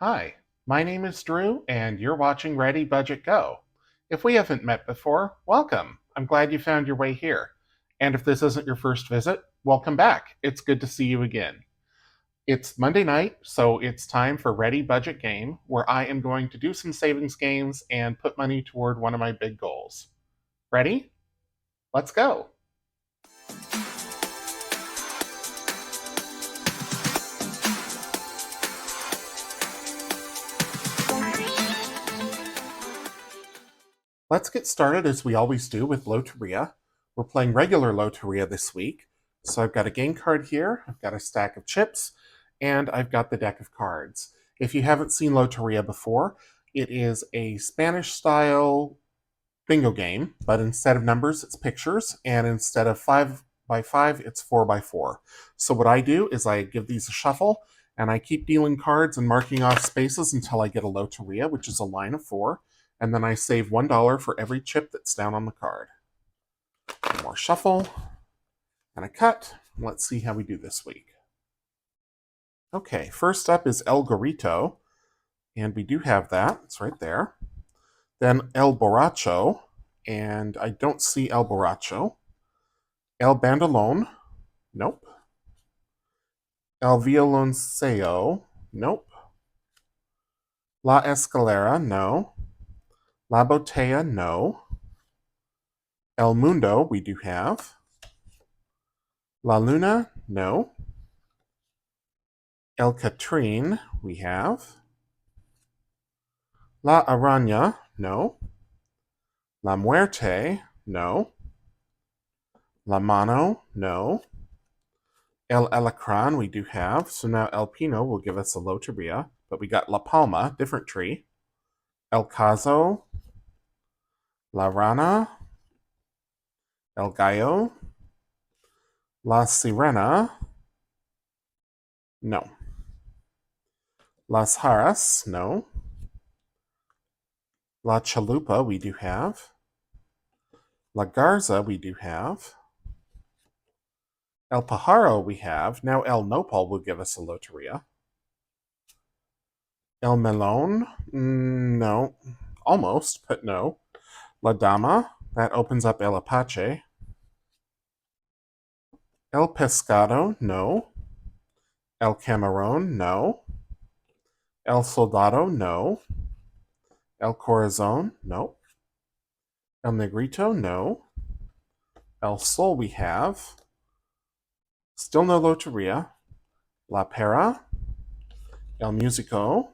Hi, my name is Drew, and you're watching Ready Budget Go. If we haven't met before, welcome. I'm glad you found your way here. And if this isn't your first visit, welcome back. It's good to see you again. It's Monday night, so it's time for Ready Budget Game, where I am going to do some savings games and put money toward one of my big goals. Ready? Let's go. Let's get started as we always do with Loteria. We're playing regular Loteria this week. So I've got a game card here, I've got a stack of chips, and I've got the deck of cards. If you haven't seen Loteria before, it is a Spanish-style bingo game, but instead of numbers, it's pictures, and instead of 5 by 5, it's 4 by 4. So what I do is I give these a shuffle, and I keep dealing cards and marking off spaces until I get a Loteria, which is a line of 4, and then I save $1 for every chip that's down on the card. One more shuffle, and a cut. Let's see how we do this week. Okay, first up is El Gorrito, and we do have that. It's right there. Then El Borracho, and I don't see El Borracho. El Bandolón, nope. El Violonceo, nope. La Escalera, no. La Botella, no. El Mundo, we do have. La Luna, no. El Catrín, we have. La Araña, no. La Muerte, no. La Mano, no. El Alacrán, we do have. So now El Pino will give us a Loteria, but we got La Palma, different tree. El Caso, La Rana, El Gallo, La Sirena, no. Las Jaras, no. La Chalupa, we do have. La Garza, we do have. El Pajaro, we have. Now El Nopal will give us a Loteria. El Melon, no. Almost, but no. La Dama, that opens up El Apache. El Pescado, no. El Camarón, no. El Soldado, no. El Corazon, no. El Negrito, no. El Sol we have. Still no Loteria. La Pera. El Musico.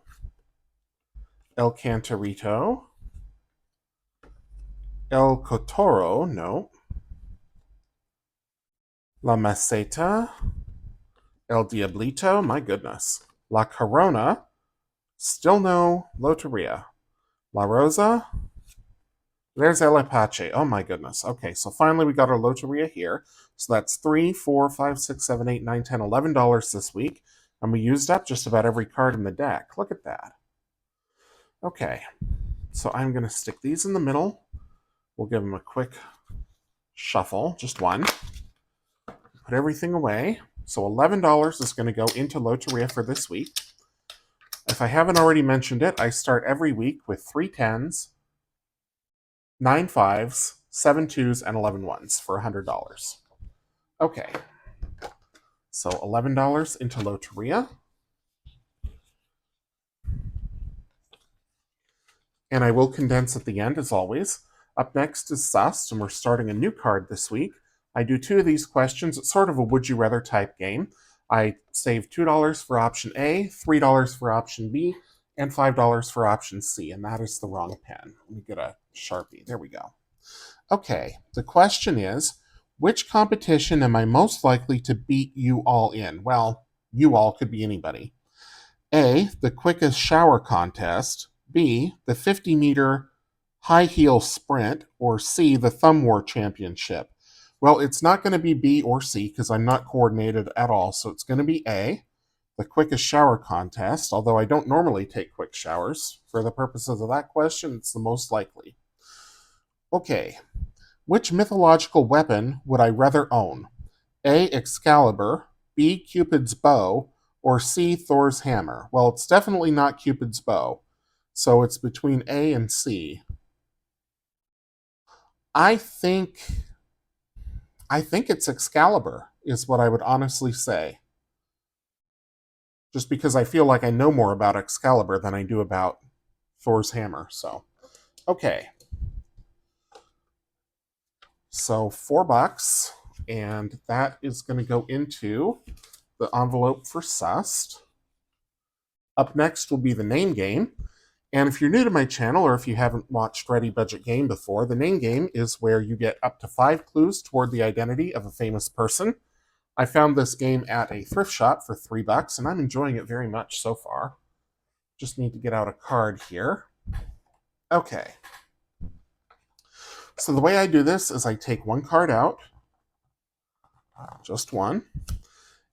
El Cantarito. El Cotoro, no. La Maceta. El Diablito, my goodness. La Corona. Still no Loteria. La Rosa. There's El Apache. Oh my goodness. Okay, so finally we got our Loteria here. So that's $3, $4, $5, $6, $7, $8, $9, $10, $11 this week. And we used up just about every card in the deck. Look at that. Okay, so I'm going to stick these in the middle. We'll give them a quick shuffle, just one. Put everything away. So $11 is going to go into Loteria for this week. If I haven't already mentioned it, I start every week with 3 10s, 9 5s, 7 2s, and 11 1s for $100. Okay, so $11 into Loteria. And I will condense at the end, as always. Up next is Sust, and we're starting a new card this week. I do 2 of these questions. It's sort of a would-you-rather type game. I save $2 for option A, $3 for option B, and $5 for option C, and that is the wrong pen. Let me get a Sharpie. There we go. Okay, the question is, which competition am I most likely to beat you all in? Well, you all could be anybody. A, the quickest shower contest. B, the 50-meter high heel sprint. Or C, the thumb war championship. Well, it's not going to be B or C because I'm not coordinated at all. So it's going to be A, the quickest shower contest, although I don't normally take quick showers. For the purposes of that question, it's the most likely. Okay, which mythological weapon would I rather own? A, Excalibur, B, Cupid's bow, or C, Thor's hammer? Well, it's definitely not Cupid's bow. So it's between A and C. I think it's Excalibur, is what I would honestly say. Just because I feel like I know more about Excalibur than I do about Thor's hammer. So, okay. So $4, and that is going to go into the envelope for Sussed. Up next will be the name game. And if you're new to my channel, or if you haven't watched Ready Budget Game before, the name game is where you get up to 5 clues toward the identity of a famous person. I found this game at a thrift shop for $3, and I'm enjoying it very much so far. Just need to get out a card here. Okay. So the way I do this is I take one card out, just one,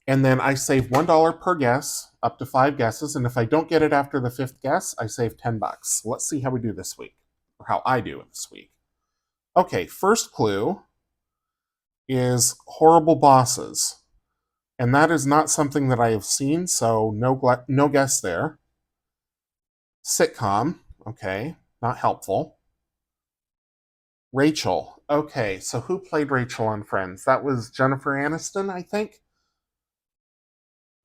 and then I save $1 per guess, up to 5 guesses, and if I don't get it after the 5th guess, I save $10. Let's see how we do this week, or how I do it this week. Okay, first clue is horrible bosses, and that is not something that I have seen, so no guess there. Sitcom, okay, not helpful. Rachel, okay, so who played Rachel on Friends? That was Jennifer Aniston, I think?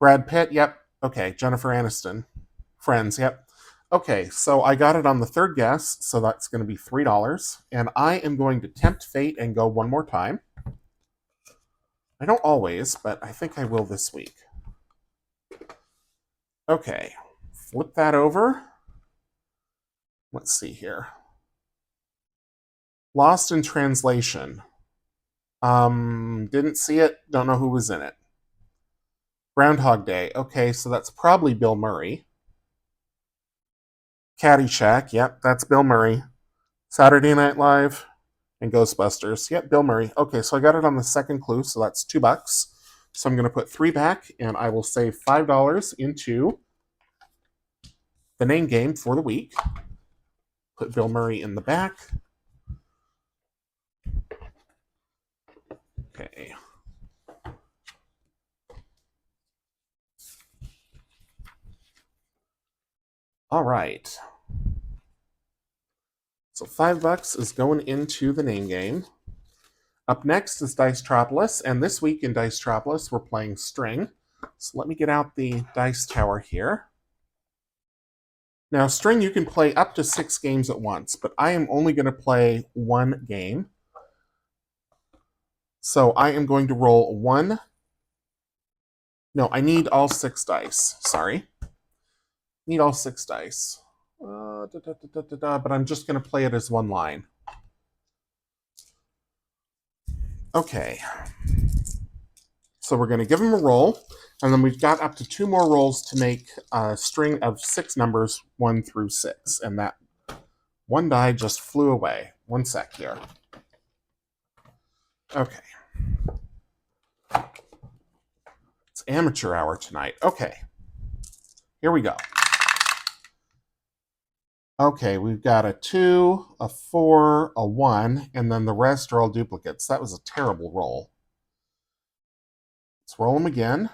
Brad Pitt, yep. Okay, Jennifer Aniston. Friends, yep. Okay, so I got it on the 3rd guess, so that's going to be $3. And I am going to tempt fate and go one more time. I don't always, but I think I will this week. Okay, flip that over. Let's see here. Lost in Translation. Didn't see it, don't know who was in it. Groundhog Day. Okay, so that's probably Bill Murray. Caddyshack. Yep, that's Bill Murray. Saturday Night Live and Ghostbusters. Yep, Bill Murray. Okay, so I got it on the 2nd clue, so that's $2. So I'm going to put 3 back, and I will save $5 into the name game for the week. Put Bill Murray in the back. Okay. All right. So $5 is going into the name game. Up next is Dicetropolis, and this week in Dicetropolis we're playing String. So let me get out the dice tower here. Now, String, you can play up to 6 games at once, but I am only going to play 1 game. So I am going to roll 1. No, I need all 6 dice. Sorry. Need all 6 dice. But I'm just going to play it as 1 line. Okay. So we're going to give them a roll, and then we've got up to 2 more rolls to make a string of 6 numbers, 1 through 6. And that 1 die just flew away. 1 sec here. Okay. It's amateur hour tonight. Okay. Here we go. Okay, we've got a 2, a 4, a 1, and then the rest are all duplicates. That was a terrible roll. Let's roll them again.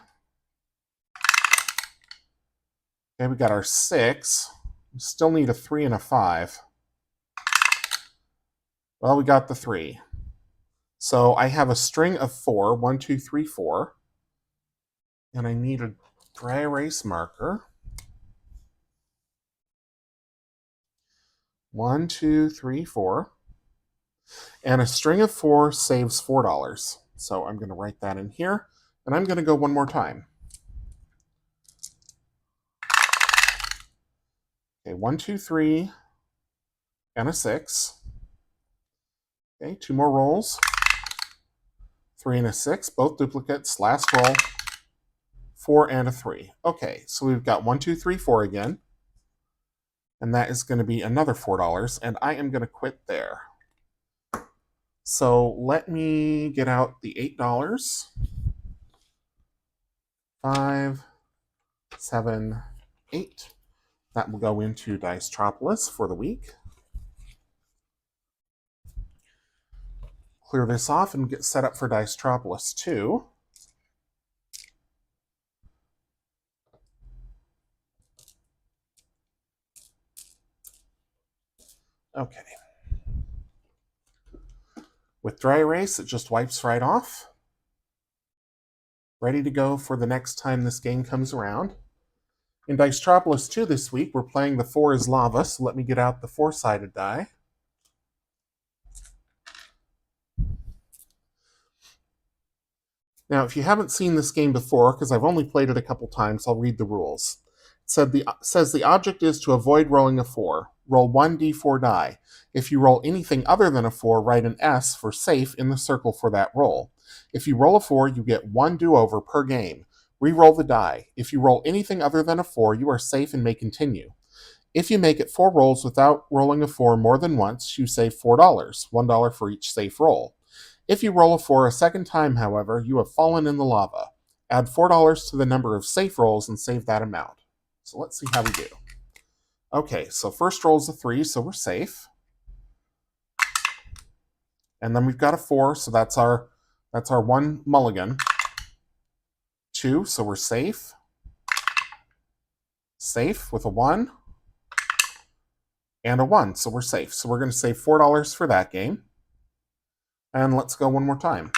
Okay, we got our 6. We still need a 3 and a 5. Well, we got the 3. So I have a string of 4, 1, 2, 3, 4. And I need a dry erase marker. 1, 2, 3, 4. And a string of 4 saves $4. So I'm going to write that in here. And I'm going to go one more time. Okay, 1, 2, 3, and a 6. Okay, 2 more rolls. 3 and a 6, both duplicates. Last roll. 4 and a 3. Okay, so we've got 1, 2, 3, 4 again. And that is going to be another $4. And I am going to quit there. So let me get out the $8. 5, 7, 8. That will go into Dicetropolis for the week. Clear this off and get set up for Dicetropolis 2. Okay. With dry erase, it just wipes right off. Ready to go for the next time this game comes around. In Dicetropolis 2 this week, we're playing the 4 is lava, so let me get out the 4-sided die. Now, if you haven't seen this game before, because I've only played it a couple times, I'll read the rules. It says the object is to avoid rolling a 4. Roll 1d4 die. If you roll anything other than a 4, write an S for safe in the circle for that roll. If you roll a 4, you get 1 do-over per game. Re-roll the die. If you roll anything other than a 4, you are safe and may continue. If you make it 4 rolls without rolling a 4 more than once, you save $4, $1 for each safe roll. If you roll a 4 a second time, however, you have fallen in the lava. Add $4 to the number of safe rolls and save that amount. So let's see how we do. Okay, so first roll is a 3, so we're safe. And then we've got a 4, so that's our 1 mulligan. 2, so we're safe. Safe with a 1. And a 1, so we're safe. So we're going to save $4 for that game. And let's go one more time.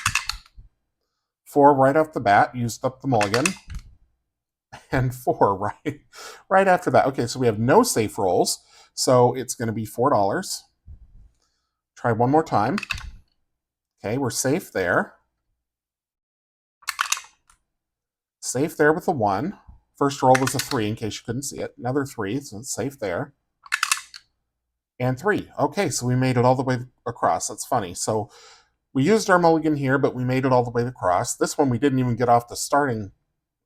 4 right off the bat, used up the mulligan. And 4 right after that. Okay, so we have no safe rolls, so it's going to be $4. Try one more time. Okay, we're safe there. Safe there with a 1. First roll was a 3, in case you couldn't see it. Another 3, so it's safe there. And 3. Okay, so we made it all the way across. That's funny. So we used our mulligan here, but we made it all the way across. This one we didn't even get off the starting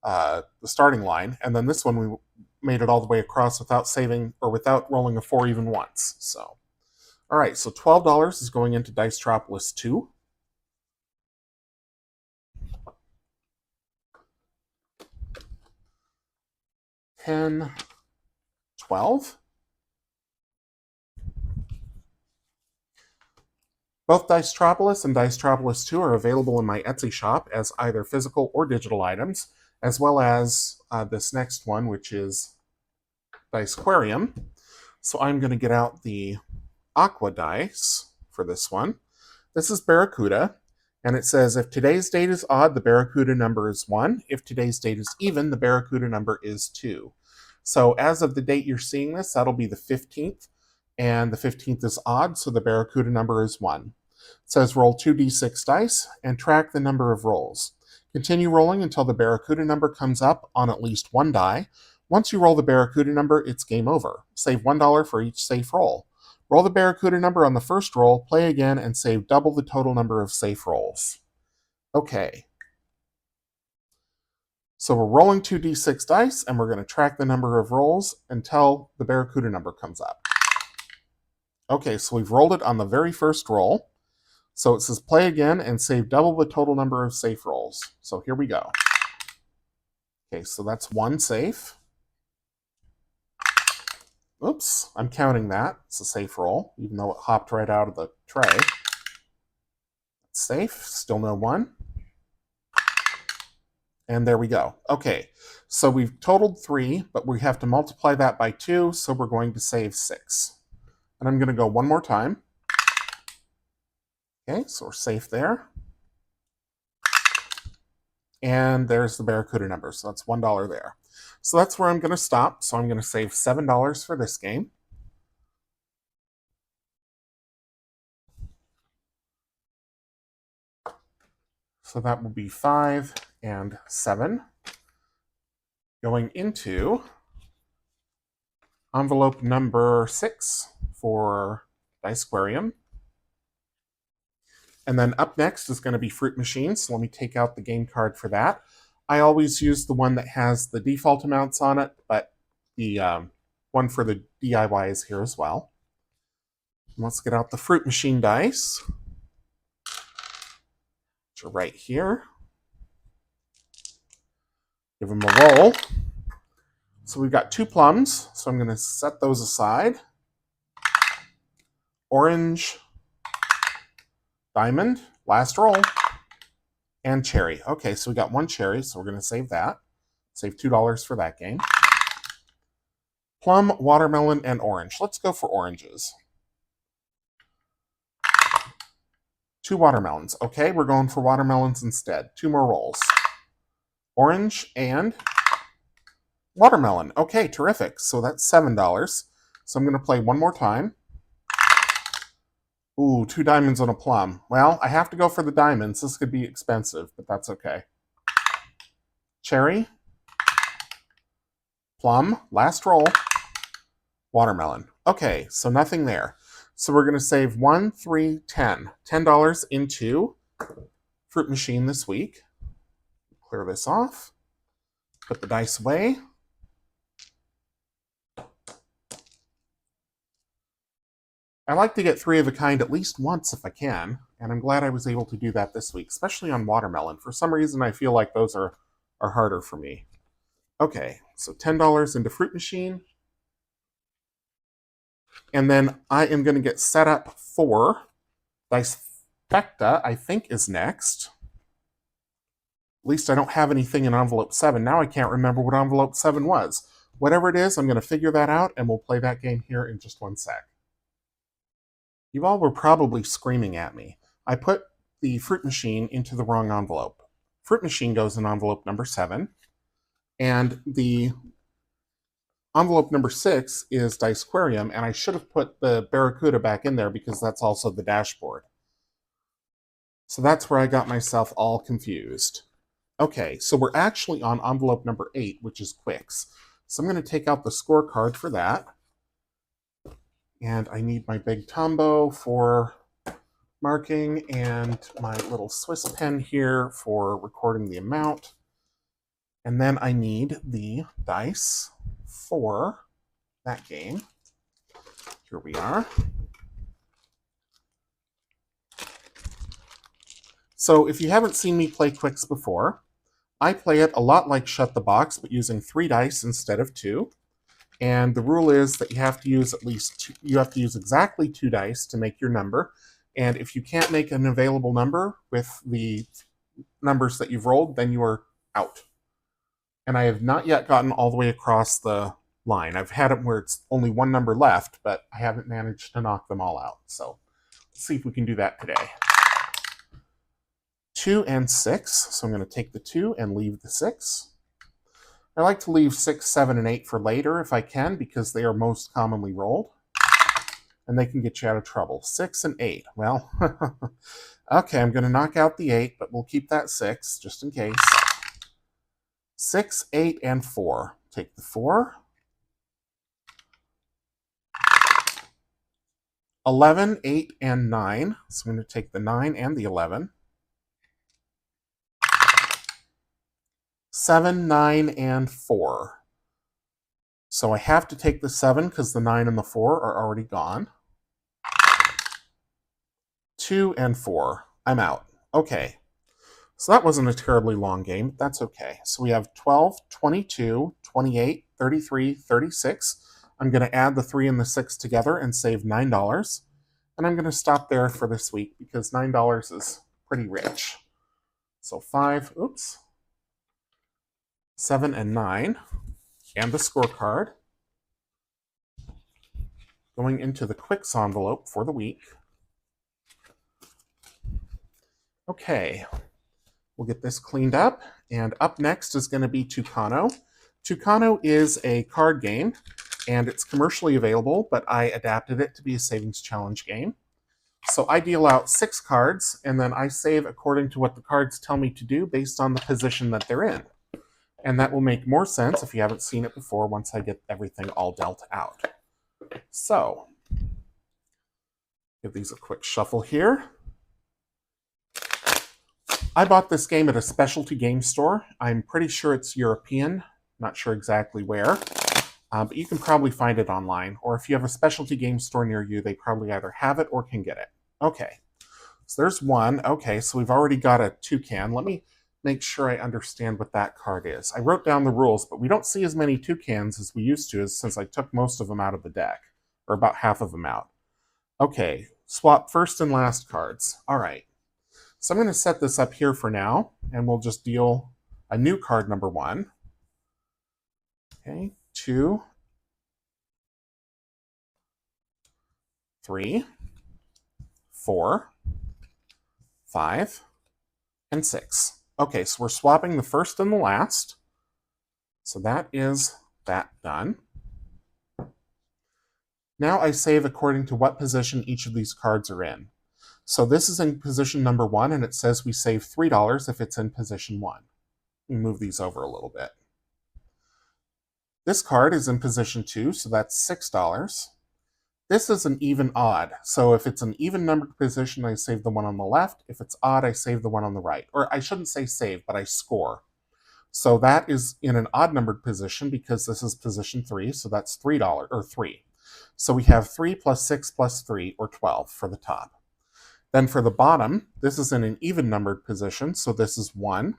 line, and then this one we made it all the way across without saving or without rolling a 4 even once. So, all right, so $12 is going into Dicetropolis 2. $10, $12. Both Dicetropolis and Dicetropolis 2 are available in my Etsy shop as either physical or digital items, as well as this next one, which is Dicequarium. So I'm going to get out the Aqua dice for this one. This is Barracuda, and it says if today's date is odd, the Barracuda number is 1. If today's date is even, the Barracuda number is 2. So as of the date you're seeing this, that'll be the 15th. And the 15th is odd, so the Barracuda number is 1. It says roll 2d6 dice and track the number of rolls. Continue rolling until the Barracuda number comes up on at least 1 die. Once you roll the Barracuda number, it's game over. Save $1 for each safe roll. Roll the Barracuda number on the first roll, play again, and save double the total number of safe rolls. Okay. So we're rolling 2d6 dice, and we're going to track the number of rolls until the Barracuda number comes up. Okay, so we've rolled it on the very first roll. So it says play again and save double the total number of safe rolls. So here we go. Okay, so that's 1 safe. Oops, I'm counting that. It's a safe roll, even though it hopped right out of the tray. It's safe, still no 1. And there we go. Okay, so we've totaled 3, but we have to multiply that by 2, so we're going to save 6. And I'm going to go one more time. Okay, so we're safe there. And there's the Barracuda number, so that's $1 there. So that's where I'm going to stop. So I'm going to save $7 for this game. So that will be 5 and 7. Going into envelope number 6 for Dicequarium. And then up next is going to be Fruit Machine, so let me take out the game card for that. I always use the one that has the default amounts on it, but the one for the DIY is here as well. And let's get out the Fruit Machine dice, which are right here. Give them a roll. So we've got 2 plums, so I'm going to set those aside. Orange, diamond, last roll, and cherry. Okay, so we got 1 cherry, so we're going to save that. Save $2 for that game. Plum, watermelon, and orange. Let's go for oranges. 2 watermelons. Okay, we're going for watermelons instead. 2 more rolls. Orange and watermelon. Okay, terrific. So that's $7. So I'm going to play one more time. Ooh, 2 diamonds and a plum. Well, I have to go for the diamonds. This could be expensive, but that's okay. Cherry. Plum. Last roll. Watermelon. Okay, so nothing there. So we're going to save 1, 3, 10. $10 into Fruit Machine this week. Clear this off. Put the dice away. I like to get 3 of a kind at least once if I can, and I'm glad I was able to do that this week, especially on watermelon. For some reason, I feel like those are harder for me. Okay, so $10 into Fruit Machine. And then I am going to get set up for Dicefecta, I think is next. At least I don't have anything in envelope 7. Now I can't remember what envelope 7 was. Whatever it is, I'm going to figure that out, and we'll play that game here in just one sec. You all were probably screaming at me. I put the Fruit Machine into the wrong envelope. Fruit Machine goes in envelope number 7, and the envelope number 6 is Dicequarium, and I should have put the Barracuda back in there because that's also the dashboard. So that's where I got myself all confused. Okay, so we're actually on envelope number 8, which is Quicks. So I'm going to take out the scorecard for that. And I need my big Tombow for marking and my little Swiss pen here for recording the amount. And then I need the dice for that game. Here we are. So if you haven't seen me play Quicks before, I play it a lot like Shut the Box, but using 3 dice instead of 2. And the rule is that you have to use exactly 2 dice to make your number. And if you can't make an available number with the numbers that you've rolled, then you are out. And I have not yet gotten all the way across the line. I've had it where it's only 1 number left, but I haven't managed to knock them all out. So let's see if we can do that today. 2 and 6. So I'm going to take the 2 and leave the 6. I like to leave 6, 7, and 8 for later if I can, because they are most commonly rolled. And they can get you out of trouble. 6 and 8. Well, okay, I'm going to knock out the 8, but we'll keep that 6, just in case. 6, 8, and 4. Take the 4. 11, 8, and 9. So I'm going to take the 9 and the 11. 7, 9, and 4. So I have to take the 7 because the 9 and the 4 are already gone. 2 and 4. I'm out. Okay. So that wasn't a terribly long game. That's okay. So we have 12, 22, 28, 33, 36. I'm going to add the 3 and the 6 together and save $9. And I'm going to stop there for this week because $9 is pretty rich. So 5, 7, and 9. And the scorecard. Going into the Quicks envelope for the week. Okay. We'll get this cleaned up. And up next is going to be Tucano. Tucano is a card game, and it's commercially available, but I adapted it to be a savings challenge game. So I deal out 6 cards, and then I save according to what the cards tell me to do based on the position that they're in. And that will make more sense if you haven't seen it before once I get everything all dealt out. So, give these a quick shuffle here. I bought this game at a specialty game store. I'm pretty sure it's European, not sure exactly where, but you can probably find it online. Or if you have a specialty game store near you, they probably either have it or can get it. Okay, so there's 1. Okay, so we've already got a toucan. Let me make sure I understand what that card is. I wrote down the rules, but we don't see as many toucans as we used to since I took most of them out of the deck, or about half of them out. Okay, swap first and last cards. All right. So I'm going to set this up here for now, and we'll just deal a new card number 1. Okay, 2, 3, 4, 5, and 6. Okay, so we're swapping the first and the last. So that is that done. Now I save according to what position each of these cards are in. So this is in position number 1, and it says we save $3 if it's in position 1. We move these over a little bit. This card is in position 2, so that's $6. This is an even odd. So if it's an even numbered position, I save the one on the left. If it's odd, I save the one on the right. Or I shouldn't say save, but I score. So that is in an odd numbered position because this is position 3, so that's $3, or 3. So we have 3 plus 6 plus 3, or 12 for the top. Then for the bottom, this is in an even numbered position, so this is 1.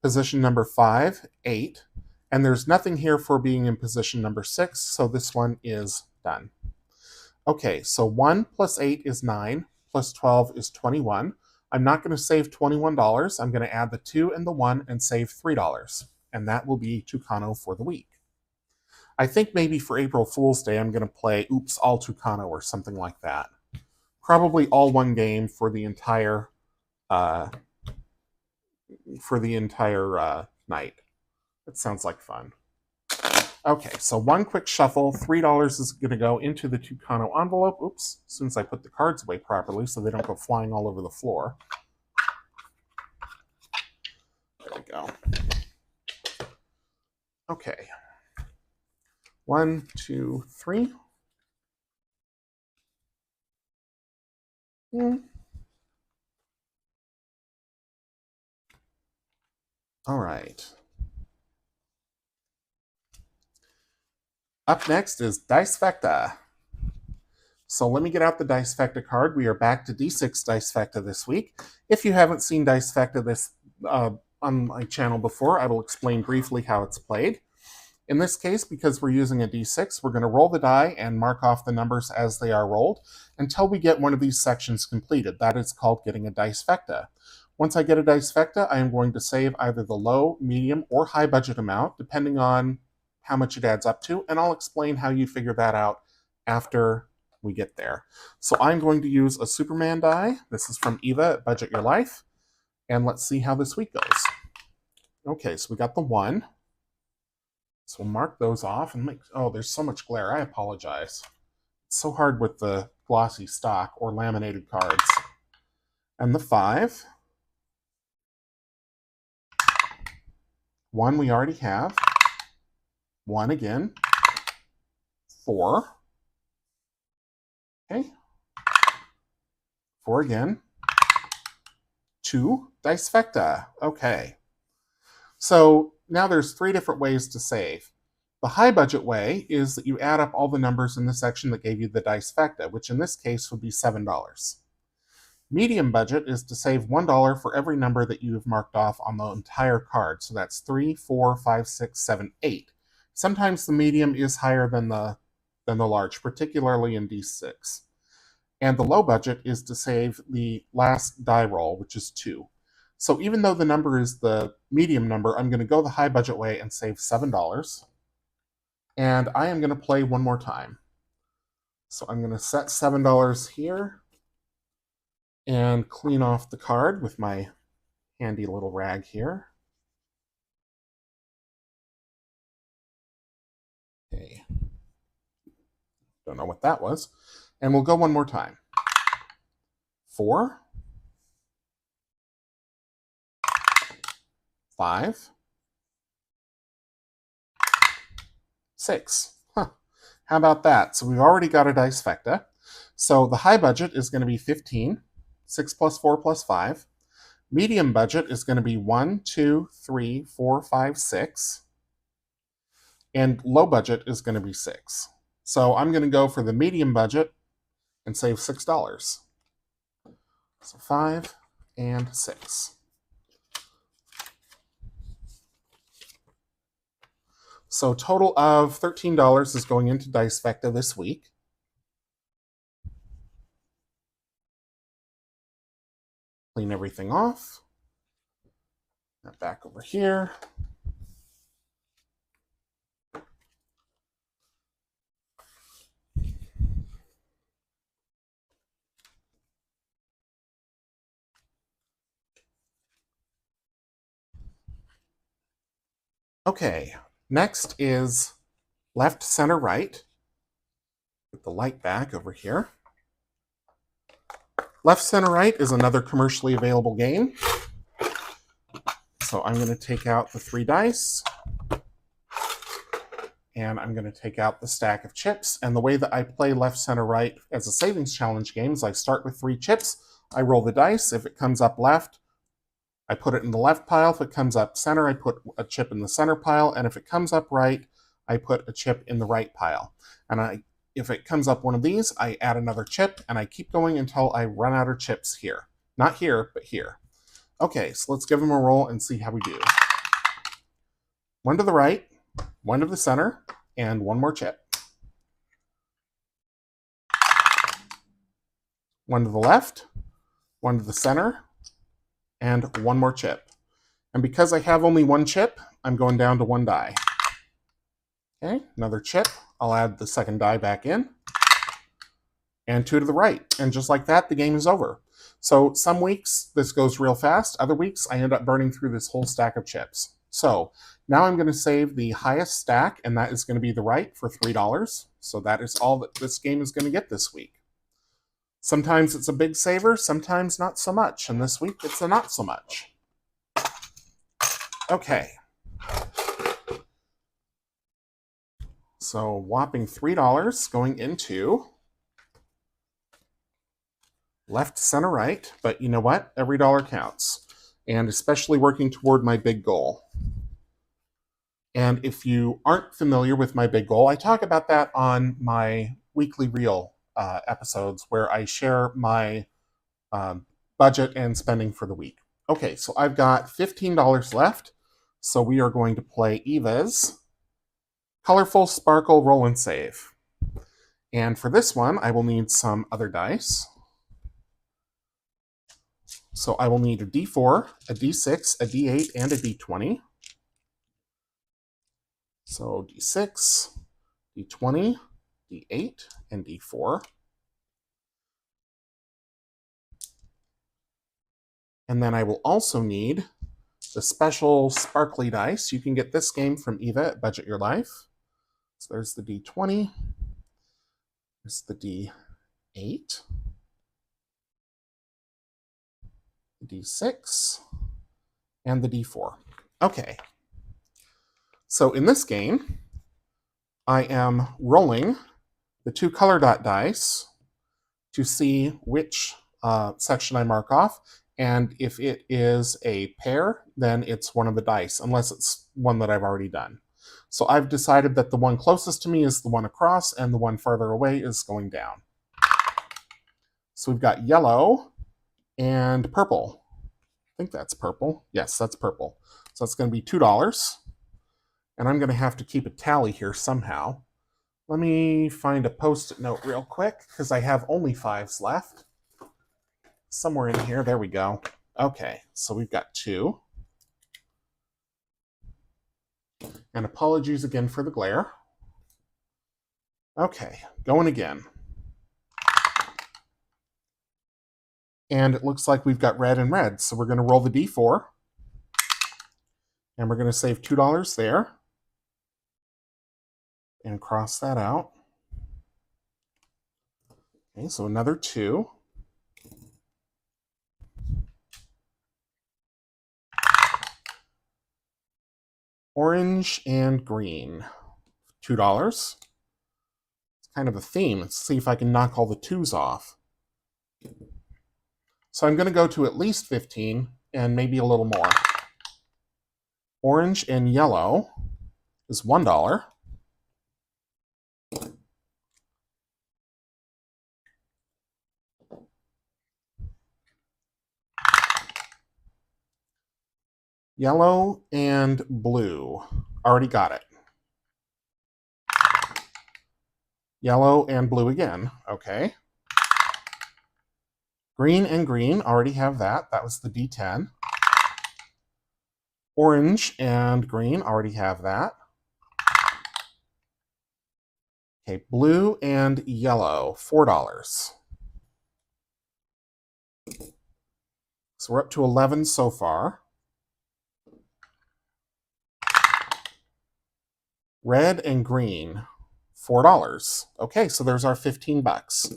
Position number 5, 8. And there's nothing here for being in position number 6, so this one is done. Okay, so 1 plus 8 is 9, plus 12 is 21. I'm not going to save $21. I'm going to add the 2 and the 1 and save $3. And that will be Tucano for the week. I think maybe for April Fool's Day, I'm going to play Oops, All Tucano or something like that. Probably all one game for the entire night. It sounds like fun. Okay, so one quick shuffle. $3 is going to go into the Tucano envelope. Oops, as soon as I put the cards away properly so they don't go flying all over the floor. There we go. Okay. 1, 2, 3. All right. Up next is Dice Fecta. So let me get out the Dice Fecta card. We are back to D6 Dice Fecta this week. If you haven't seen Dice Fecta this on my channel before, I will explain briefly how it's played. In this case, because we're using a D6, we're going to roll the die and mark off the numbers as they are rolled until we get one of these sections completed. That is called getting a Dice Fecta. Once I get a Dice Fecta, I am going to save either the low, medium, or high budget amount, depending on how much it adds up to, and I'll explain how you figure that out after we get there. So I'm going to use a Superman die. This is from Eva at Budget Your Life, and let's see how this week goes. Okay, so we got the 1. So we'll mark those off and make... Oh, there's so much glare. I apologize. It's so hard with the glossy stock or laminated cards. And the 5. 1 we already have. 1 again. 4. Okay. 4 again. 2. Dice Fecta. Okay. So now there's 3 different ways to save. The high budget way is that you add up all the numbers in the section that gave you the Dice Fecta, which in this case would be $7. Medium budget is to save $1 for every number that you have marked off on the entire card. So that's 3, 4, 5, 6, 7, 8. Sometimes the medium is higher than the large, particularly in D6. And the low budget is to save the last die roll, which is 2. So even though the number is the medium number, I'm going to go the high budget way and save $7. And I am going to play one more time. So I'm going to set $7 here and clean off the card with my handy little rag here. Okay. Don't know what that was. And we'll go one more time. 4. 5. 6. Huh. How about that? So we've already got a Dice Fecta. So the high budget is going to be 15. 6 plus 4 plus 5. Medium budget is going to be 1, 2, 3, 4, 5, 6. And low budget is going to be 6. So I'm going to go for the medium budget and save $6. So 5 and 6. So total of $13 is going into Dice Fecta this week. Clean everything off. That back over here. Okay, next is left, center, right. Put the light back over here. Left, center, right is another commercially available game. So I'm going to take out the 3 dice. And I'm going to take out the stack of chips. And the way that I play left, center, right as a savings challenge game is I start with 3 chips. I roll the dice. If it comes up left, I put it in the left pile. If it comes up center, I put a chip in the center pile. And if it comes up right, I put a chip in the right pile. And if it comes up one of these, I add another chip, and I keep going until I run out of chips here. Not here, but here. Okay, so let's give them a roll and see how we do. 1 to the right, 1 to the center, and 1 more chip. 1 to the left, 1 to the center, and 1 more chip. And because I have only 1 chip, I'm going down to 1 die. Okay, another chip. I'll add the second die back in. And 2 to the right. And just like that, the game is over. So some weeks this goes real fast. Other weeks I end up burning through this whole stack of chips. So now I'm going to save the highest stack, and that is going to be the right for $3. So that is all that this game is going to get this week. Sometimes it's a big saver, sometimes not so much. And this week it's a not so much. Okay. So whopping $3 going into left, center, right. But you know what? Every dollar counts. And especially working toward my big goal. And if you aren't familiar with my big goal, I talk about that on my weekly reel episodes where I share my budget and spending for the week. Okay, so I've got $15 left. So we are going to play Eva's Colorful Sparkle Roll and Save. And for this one, I will need some other dice. So I will need a D4, a D6, a D8, and a D20. So D6, D20, D8, and D4. And then I will also need the special sparkly dice. You can get this game from Eva at Budget Your Life. So there's the D20. There's the D8. The D6. And the D4. Okay. So in this game, I am rolling the 2 color dot dice to see which section I mark off. And if it is a pair, then it's one of the dice, unless it's one that I've already done. So I've decided that the one closest to me is the one across, and the one farther away is going down. So we've got yellow and purple. I think that's purple. Yes, that's purple. So that's going to be $2. And I'm going to have to keep a tally here somehow. Let me find a Post-it note real quick, because I have only 5s left. Somewhere in here. There we go. Okay, so we've got 2. And apologies again for the glare. Okay, going again. And it looks like we've got red and red. So we're going to roll the D4. And we're going to save $2 there. And cross that out. Okay, so another 2. Orange and green. $2. It's kind of a theme. Let's see if I can knock all the 2s off. So I'm going to go to at least 15 and maybe a little more. Orange and yellow is $1. Yellow and blue. Already got it. Yellow and blue again. Okay. Green and green. Already have that. That was the D10. Orange and green. Already have that. Okay. Blue and yellow. $4. So we're up to 11 so far. Red and green, $4. Okay, so there's our 15 bucks.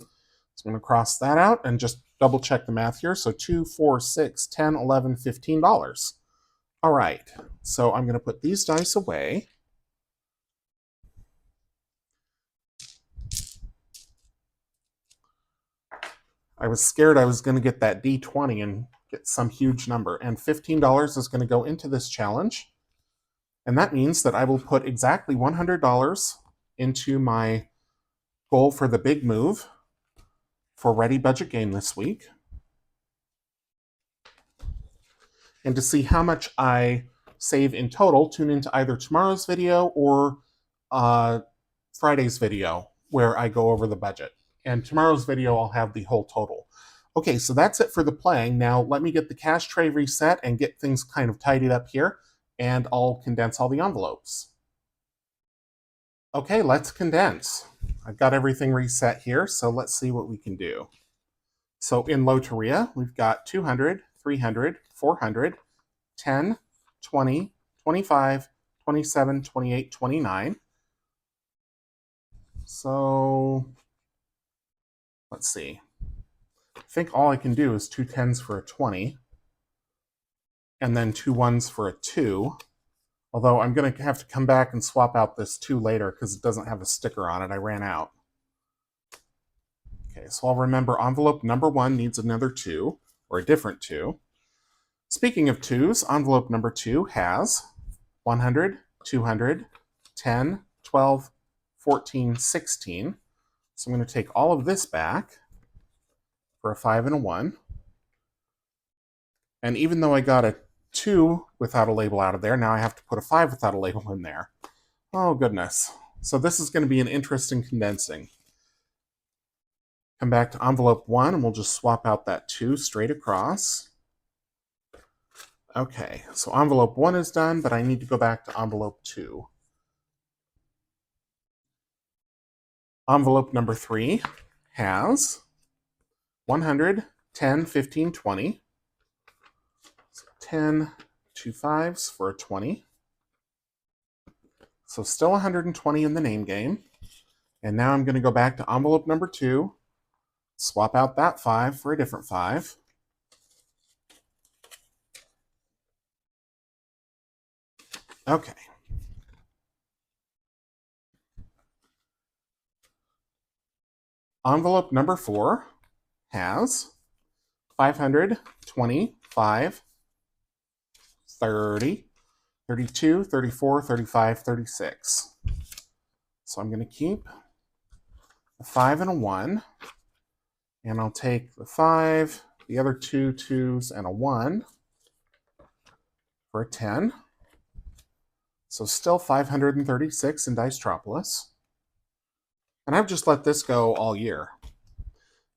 So I'm going to cross that out and just double check the math here. So 2, 4, 6, 10, 11, $15. All right, so I'm going to put these dice away. I was scared I was going to get that D20 and get some huge number. And $15 is going to go into this challenge. And that means that I will put exactly $100 into my goal for the big move for Ready Budget Game this week. And to see how much I save in total, tune into either tomorrow's video or Friday's video where I go over the budget. And tomorrow's video, I'll have the whole total. Okay, so that's it for the playing. Now let me get the cash tray reset and get things kind of tidied up here, and I'll condense all the envelopes. Okay, let's condense. I've got everything reset here, so let's see what we can do. So in Loteria, we've got 200, 300, 400, 10, 20, 25, 27, 28, 29. So let's see. I think all I can do is 2 10s for a 20, and then 2 1s for a 2. Although I'm going to have to come back and swap out this 2 later because it doesn't have a sticker on it. I ran out. Okay, so I'll remember envelope number 1 needs another 2, or a different 2. Speaking of 2s, envelope number 2 has 100, 200, 10, 12, 14, 16. So I'm going to take all of this back for a 5 and a 1. And even though I got a 2 without a label out of there, now I have to put a 5 without a label in there. Oh, goodness. So this is going to be an interesting condensing. Come back to envelope 1, and we'll just swap out that 2 straight across. Okay, so envelope 1 is done, but I need to go back to envelope 2. Envelope number 3 has 100, 10, 15, 20. So 10, 2 5s for a 20. So still 120 in the name game. And now I'm going to go back to envelope number 2, swap out that 5 for a different 5. Okay. Envelope number 4 has 500, 20, 5, 30, 32, 34, 35, 36. So I'm going to keep a 5 and a 1, and I'll take the 5, the other 2 2s, and a 1 for a 10. So still 536 in Dicetropolis. And I've just let this go all year.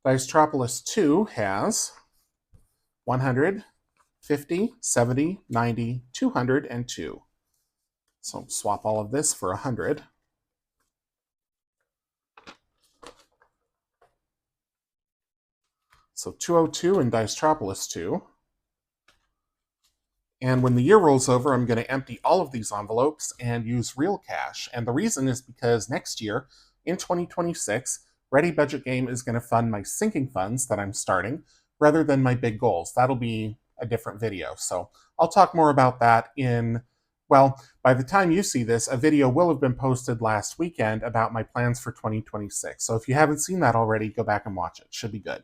Dicetropolis 2 has 100, 50, 70, 90, 200, and 2. So swap all of this for 100. So 202 in Dicetropolis 2. And when the year rolls over, I'm going to empty all of these envelopes and use real cash. And the reason is because next year, in 2026, Ready Budget Game is going to fund my sinking funds that I'm starting, rather than my big goals. That'll be a different video. So I'll talk more about that in, well, by the time you see this, a video will have been posted last weekend about my plans for 2026. So if you haven't seen that already, go back and watch it. Should be good.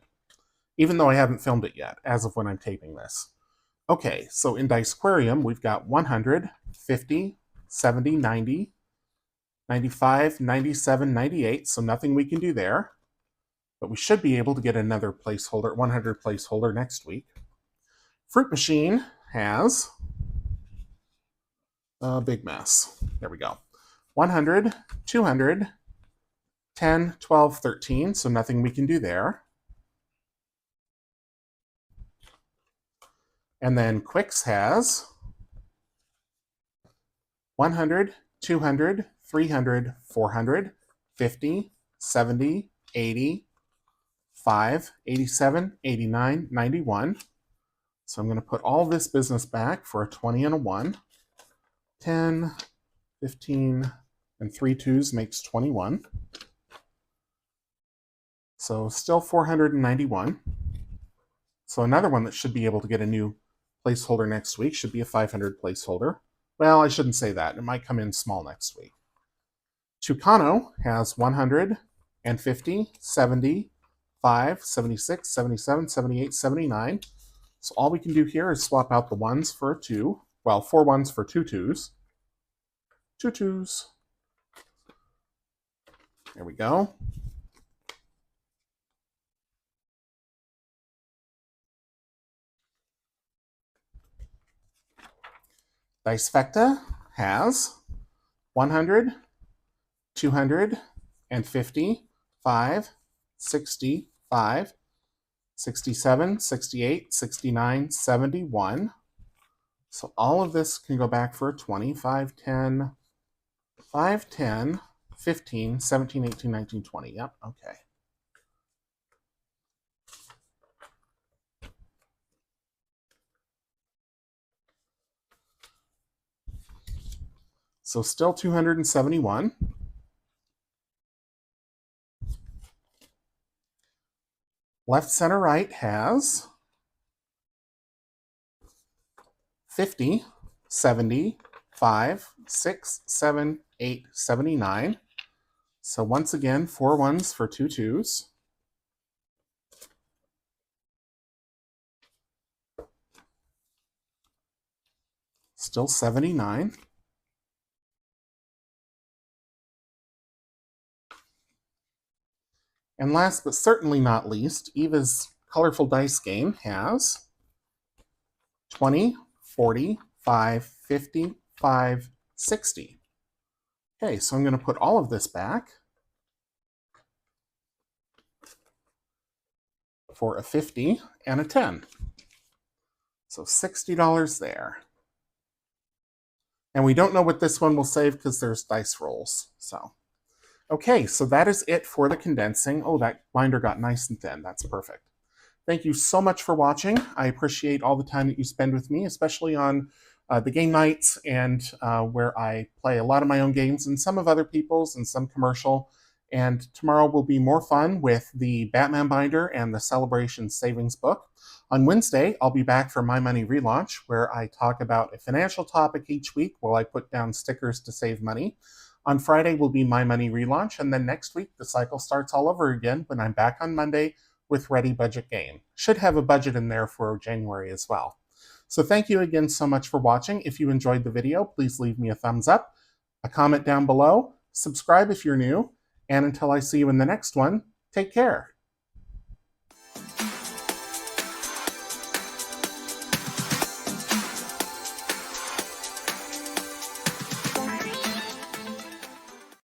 Even though I haven't filmed it yet, as of when I'm taping this. Okay, so in Dicequarium, we've got 100, 50, 70, 90, 95, 97, 98, so nothing we can do there. But we should be able to get another placeholder, 100 placeholder next week. Fruit Machine has a big mess. There we go. 100, 200, 10, 12, 13, so nothing we can do there. And then Quicks has 100, 200, 300, 400, 50, 70, 80, 5, 87, 89, 91. So I'm going to put all this business back for a 20 and a 1. 10, 15, And 3 2s makes 21. So still 491. So another one that should be able to get a new placeholder next week should be a 500 placeholder. Well, I shouldn't say that. It might come in small next week. Tucano has 100, and 50, 70, 5, 76, 77, 78, 79. So all we can do here is swap out the ones for a 2. Well, 4 ones for 2 2s. 2 2s. There we go. Dicefecta has 100, 200, and 50, 5, 60, 5, 67, 68, 69, 71. So all of this can go back for a 20, 5, 10, 5, 10, 15, 17, 18, 19, 20. Yep, okay. So still 271. Left, center, right has 50, 70, 5, 6, 7, 8, 79. So once again, 4 ones for 2 2s. Still 79. And last but certainly not least, Eva's Colorful Dice Game has 20, 40, 5, 50, 5, 60. Okay, so I'm going to put all of this back for a 50 and a 10. So $60 there. And we don't know what this one will save because there's dice rolls. So, okay, so that is it for the condensing. Oh, that binder got nice and thin. That's perfect. Thank you so much for watching. I appreciate all the time that you spend with me, especially on the game nights and where I play a lot of my own games and some of other people's and some commercial. And tomorrow will be more fun with the Batman binder and the Celebration Savings book. On Wednesday, I'll be back for My Money Relaunch, where I talk about a financial topic each week while I put down stickers to save money. On Friday will be My Money Relaunch, and then next week the cycle starts all over again when I'm back on Monday with ReadyBudgetGame. Should have a budget in there for January as well. So thank you again so much for watching. If you enjoyed the video, please leave me a thumbs up, a comment down below, subscribe if you're new, and until I see you in the next one, take care.